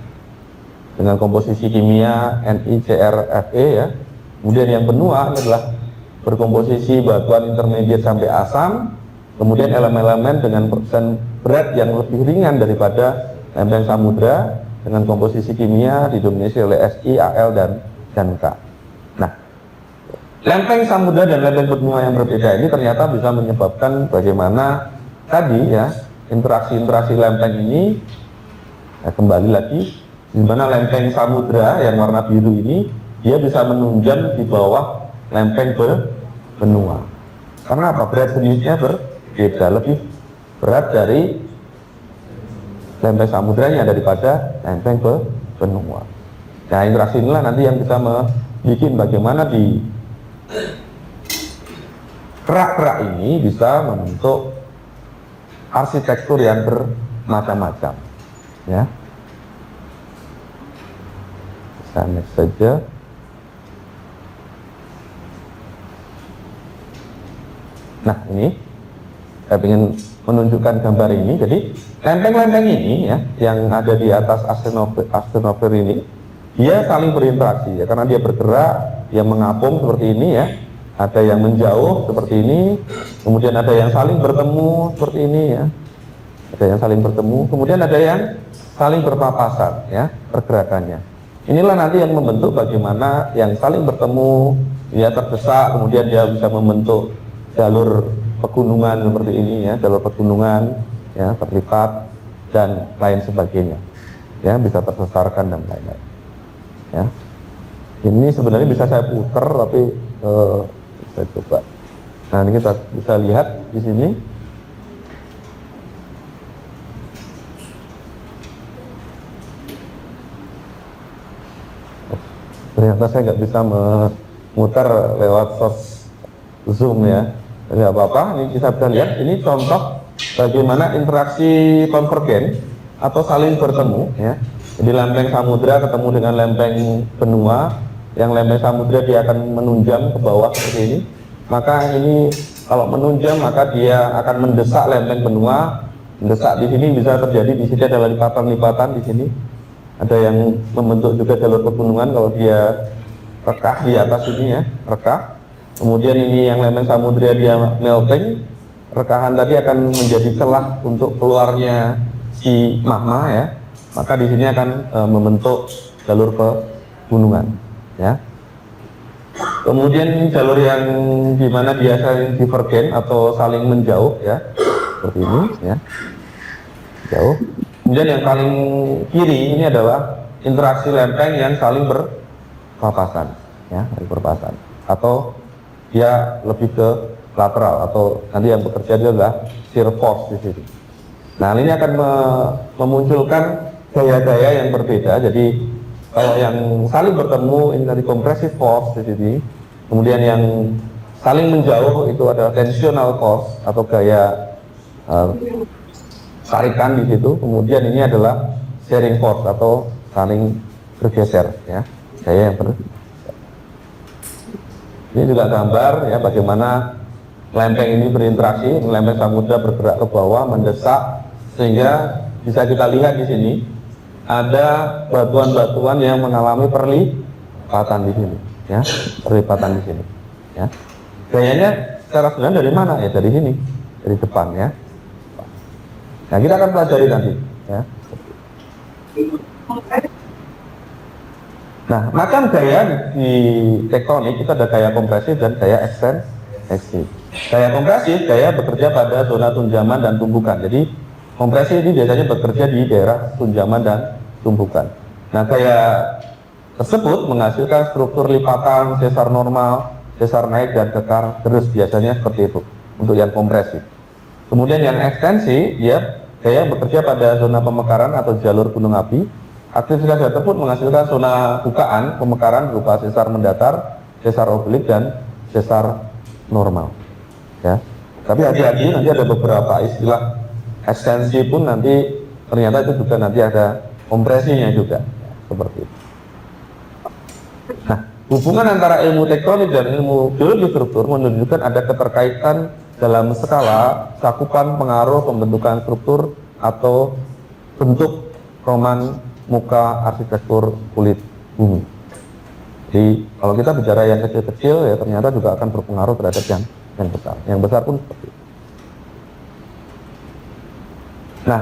Dengan komposisi kimia NiCrFe, ya. Kemudian yang benua adalah berkomposisi batuan intermediate sampai asam, kemudian elemen-elemen dengan persen berat yang lebih ringan daripada lempeng samudra dengan komposisi kimia didominasi oleh Si, Al, dan K. Nah, lempeng samudra dan lempeng benua yang berbeda ini ternyata bisa menyebabkan bagaimana tadi, ya, interaksi-interaksi lempeng ini, ya, kembali lagi di mana lempeng samudra yang warna biru ini dia bisa menunjam di bawah lempeng benua. Karena apa? Berat jenisnya berbeda, lebih berat dari lempeng samudranya daripada lempeng benua. Nah, interaksi inilah nanti yang kita bikin bagaimana di kerak-kerak ini bisa membentuk arsitektur yang bermacam-macam, ya. Kita next saja. Nah, ini saya ingin menunjukkan gambar ini. Jadi lempeng-lempeng ini ya, yang ada di atas astronofer ini, dia saling berinteraksi ya, karena dia bergerak, dia mengapung seperti ini ya. Ada yang menjauh seperti ini, kemudian ada yang saling bertemu seperti ini ya. Ada yang saling bertemu, kemudian ada yang saling berpapasan ya pergerakannya. Inilah nanti yang membentuk bagaimana yang saling bertemu ya terdesak, kemudian dia bisa membentuk jalur pegunungan seperti ini ya, jalur pegunungan ya terlipat dan lain sebagainya ya, bisa terbesarkan dan lain-lain ya. Ini sebenarnya bisa saya putar tapi saya coba. Nah, ini kita bisa lihat di sini. Ternyata saya nggak bisa memutar lewat source zoom ya. Nggak apa-apa, ini kita bisa lihat. Ini contoh bagaimana interaksi konvergen atau saling bertemu ya. Jadi lempeng samudra ketemu dengan lempeng benua. Yang lempeng samudra dia akan menunjam ke bawah seperti ini. Maka ini kalau menunjam maka dia akan mendesak lempeng benua. Mendesak di sini bisa terjadi, di sini ada lipatan-lipatan di sini. Ada yang membentuk juga jalur pegunungan kalau dia rekah di atas ini ya, rekah. Kemudian ini yang lempeng samudra dia melting, rekahan tadi akan menjadi celah untuk keluarnya si magma ya. Maka di sini akan membentuk jalur pegunungan ya. Kemudian ini jalur yang dimana dia saling divergen atau saling menjauh ya, seperti ini ya, jauh. Kemudian yang paling kiri ini adalah interaksi lempeng yang saling berpapasan ya, berpapasan atau dia lebih ke lateral atau nanti yang bekerja dia adalah shear force di sini. Nah, ini akan memunculkan gaya-gaya yang berbeda. Jadi kalau yang saling bertemu ini dari compressive force di sini, kemudian yang saling menjauh itu adalah tensional force atau gaya tarikan di situ. Kemudian ini adalah shearing force atau saling bergeser ya, gaya yang ini juga gambar ya bagaimana lempeng ini berinteraksi, lempeng samudra bergerak ke bawah mendesak, sehingga bisa kita lihat di sini ada batuan-batuan yang mengalami perlipatan di sini ya, perlipatan di sini ya. Gayanya secara sebenarnya dari mana ya? Dari sini, dari depan ya. Nah, kita akan pelajari nanti ya. Nah, macam gaya di tektonik itu ada gaya kompresif dan gaya ekstensi. Gaya kompresif, gaya bekerja pada zona tunjaman dan tumbukan. Jadi kompresi ini biasanya bekerja di daerah tunjaman dan tumbukan. Nah, gaya tersebut menghasilkan struktur lipatan, sesar normal, sesar naik dan kekar terus, biasanya seperti itu untuk yang kompresif. Kemudian yang ekstensi, dia gaya bekerja pada zona pemekaran atau jalur gunung api. Aktivitas tersebut menghasilkan zona bukaan pemekaran berupa sesar mendatar, sesar oblik dan sesar normal. Ya. Tapi hati-hati, nanti ada beberapa istilah ekstensi pun nanti ternyata itu juga nanti ada kompresinya juga ya, seperti itu. Nah, hubungan antara ilmu tektonik dan ilmu geologi struktur menunjukkan ada keterkaitan dalam skala cakupan pengaruh pembentukan struktur atau bentuk roman muka arsitektur kulit bumi. Jadi kalau kita bicara yang kecil-kecil ya ternyata juga akan berpengaruh terhadap yang besar. Yang besar pun seperti itu. Nah,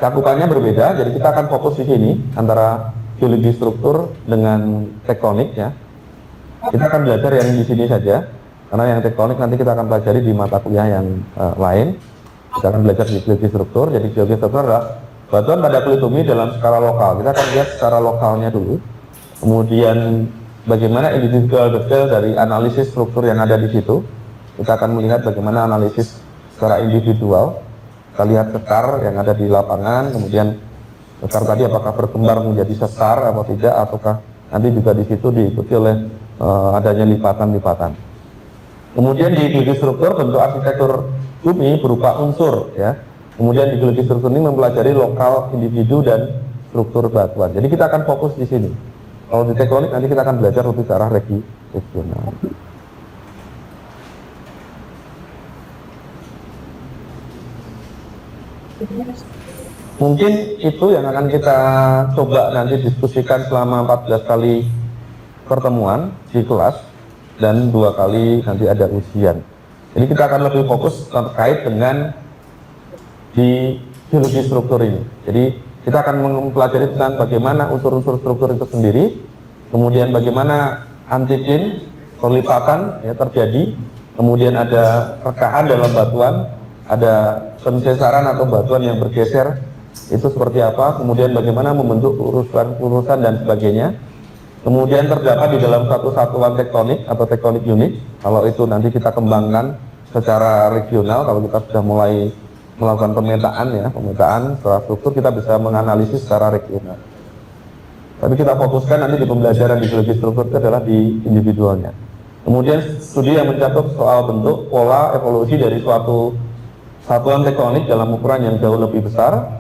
cakupannya berbeda, jadi kita akan fokus di sini antara geologi struktur dengan tektonik ya. Kita akan belajar yang di sini saja, karena yang tektonik nanti kita akan pelajari di mata kuliah yang lain. Kita akan belajar di geologi struktur. Jadi geologi struktur adalah batuan pada kulit bumi dalam skala lokal. Kita akan lihat secara lokalnya dulu. Kemudian bagaimana individual detail dari analisis struktur yang ada di situ. Kita akan melihat bagaimana analisis secara individual. Kita lihat sesar yang ada di lapangan, kemudian sesar tadi apakah berkembang menjadi sesar atau tidak, ataukah nanti juga di situ diikuti oleh adanya lipatan-lipatan. Kemudian di geologi struktur bentuk arsitektur bumi berupa unsur ya. Kemudian di geologi struktur ini mempelajari lokal individu dan struktur batuan. Jadi kita akan fokus di sini. Kalau di tektonik nanti kita akan belajar lebih ke arah regional. Mungkin itu yang akan kita coba nanti diskusikan selama 14 kali pertemuan di kelas, dan 2 kali nanti ada ujian. Jadi kita akan lebih fokus terkait dengan di geologi struktur ini. Jadi kita akan mempelajari tentang bagaimana unsur-unsur struktur itu sendiri, kemudian bagaimana antipin, perlipatan ya terjadi, kemudian ada rekahan dalam batuan, ada pensesaran atau batuan yang bergeser, itu seperti apa, kemudian bagaimana membentuk urusan dan sebagainya. Kemudian terdapat di dalam satu satuan tektonik atau tektonik unit. Kalau itu nanti kita kembangkan secara regional, kalau kita sudah mulai melakukan pemetaan secara struktur, kita bisa menganalisis secara regional. Tapi kita fokuskan nanti di pembelajaran di geologi struktur itu adalah di individualnya. Kemudian studi yang mencakup soal bentuk, pola, evolusi dari suatu satuan tektonik dalam ukuran yang jauh lebih besar.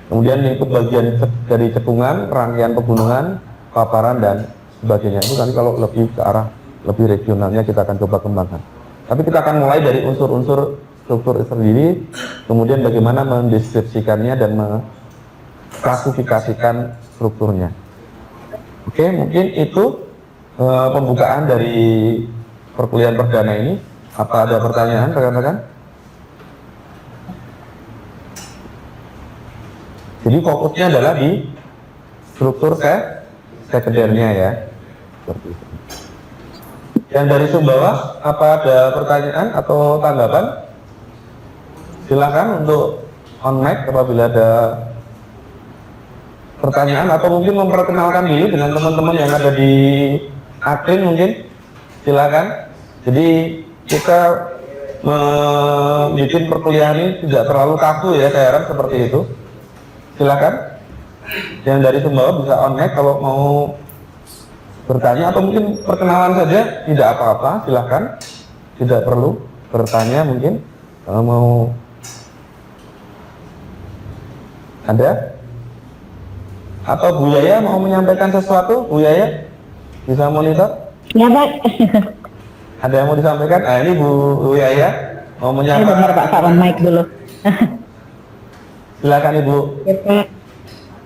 Kemudian lingkup bagian dari cekungan, rangkaian pegunungan, paparan dan sebagainya. Itu nanti kalau lebih ke arah lebih regionalnya kita akan coba kembangkan. Tapi kita akan mulai dari unsur-unsur struktur itu sendiri, kemudian bagaimana mendeskripsikannya dan mengklasifikasikan strukturnya. Oke, mungkin itu pembukaan dari perkuliahan perdana ini. Apa ada pertanyaan rekan-rekan? Jadi fokusnya adalah di struktur sekundernya ya. Seperti itu. Yang dari Sumbawa, apa ada pertanyaan atau tanggapan? Silakan untuk on mic apabila ada pertanyaan, atau mungkin memperkenalkan diri dengan teman-teman yang ada di admin mungkin. Silakan. Jadi kita membuat perkuliahan ini tidak terlalu kaku ya, saya harap seperti itu. Silakan. Yang dari Sumbawa bisa on mic kalau mau bertanya, atau mungkin perkenalan saja, tidak apa-apa, silakan. Tidak perlu bertanya mungkin. Kalau mau ada, atau Bu Yaya mau menyampaikan sesuatu, Bu Yaya bisa monitor? Ya Pak. Ada yang mau disampaikan? Nah ini Bu Yaya mau menyampaikan. Benar Pak, on mic dulu. Silakan Ibu. Ya, Pak.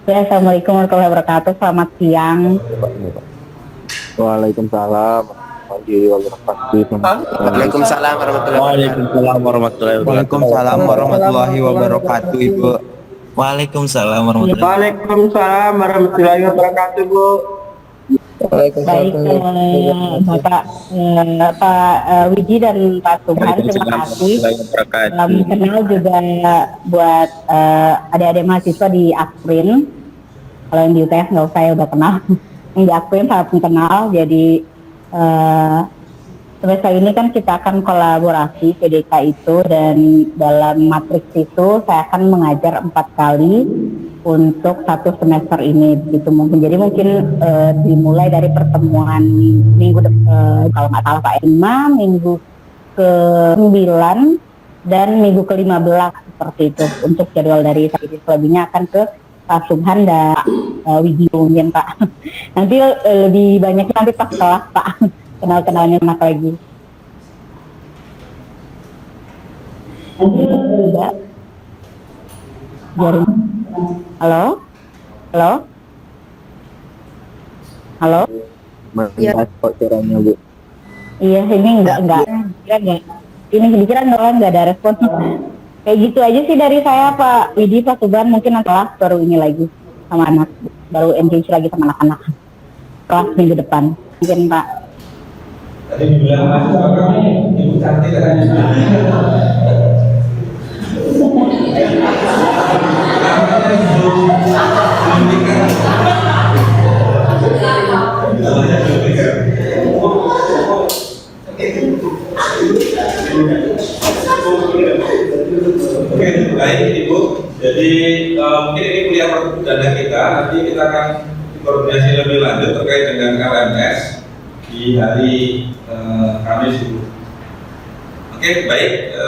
Ya, Assalamualaikum warahmatullahi wabarakatuh. Selamat siang. Waalaikumsalam. Waalaikumsalam warahmatullahi wabarakatuh. Waalaikumsalam warahmatullahi wabarakatuh, Ibu. Waalaikumsalam warahmatullahi wabarakatuh. Waalaikumsalam warahmatullahi wabarakatuh, Bu. Baik, Bapak Wiji dan Pak Tuhan, terima kasih. Salam kenal juga buat adik-adik mahasiswa di Akprin. Kalau yang di UTS nggak usah, ya udah kenal. Yang di Akprin sangat kenal. Jadi semester ini kan kita akan kolaborasi PDK itu, dan dalam matriks itu saya akan mengajar 4 kali untuk 1 semester ini, begitu mungkin. Jadi mungkin dimulai dari pertemuan minggu kalau nggak salah Pak 5, minggu ke-9 dan minggu ke-15 seperti itu untuk jadwal dari saya. Selebihnya akan ke Pak Subhan dan Widi mungkin Pak. Nanti lebih banyaknya nanti pas kelas Pak, kenal-kenalnya enak lagi. Nanti juga jaring. Halo? Halo? Halo? Melihat kok caranya, Bu. Iya, ini enggak. Ini dikira enggak ada respon. Kayak gitu aja sih dari saya, Pak Widi, Pak Subhan. Mungkin kelas baru ini lagi sama anak, baru engage lagi sama anak-anak. Kelas minggu depan. Mungkin Pak. Tadi dibilang mahasiswa kami Ibu cantik katanya. Oke, baik Ibu. Jadi mungkin ini kuliah perdana kita. Nanti kita akan koordinasi lebih lanjut terkait dengan LMS di hari Kamis Ibu. Oke, baik.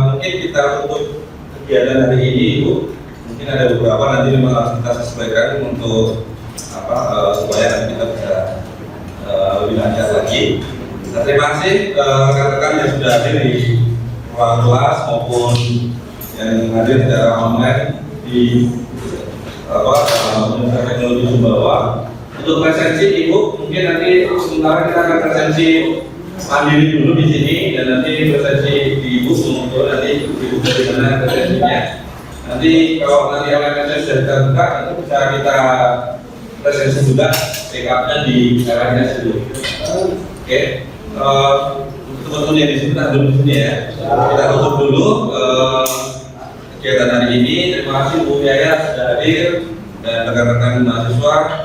Mungkin kita tutup kegiatan hari ini Ibu. Mungkin ada beberapa nanti memang harus kita sesuaikan untuk supaya nanti kita bisa lebih lancar lagi. Nah, terima kasih rekan-rekan yang sudah hadir di ruang kelas maupun yang hadir secara online di Universitas Teknologi Sumbawa. Untuk presensi Ibu, mungkin nanti sementara kita akan presensi mandiri dulu di sini dan nanti presensi di Ibu untuk nanti Ibu dari mana presensinya. Nanti kalau nanti LMS sudah kita buka, nanti bisa kita presensi juga backup-nya di LMS dulu. Oke, teman-teman yang di sini kita dulu di sini ya. Kita tutup dulu kegiatan hari ini. Terima kasih Bu Yaya sudah hadir dan rekan-rekan mahasiswa.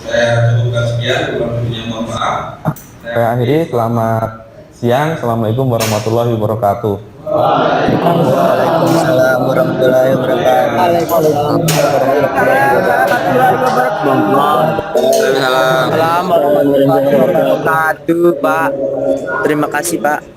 Saya cukupkan sekian. Kurang lebihnya mohon maaf. Saya akhiri, selamat siang. Assalamualaikum warahmatullahi wabarakatuh. Waalaikumsalam warahmatullahi wabarakatuh. Waalaikumsalam warahmatullahi wabarakatuh, Pak. Terima kasih, Pak.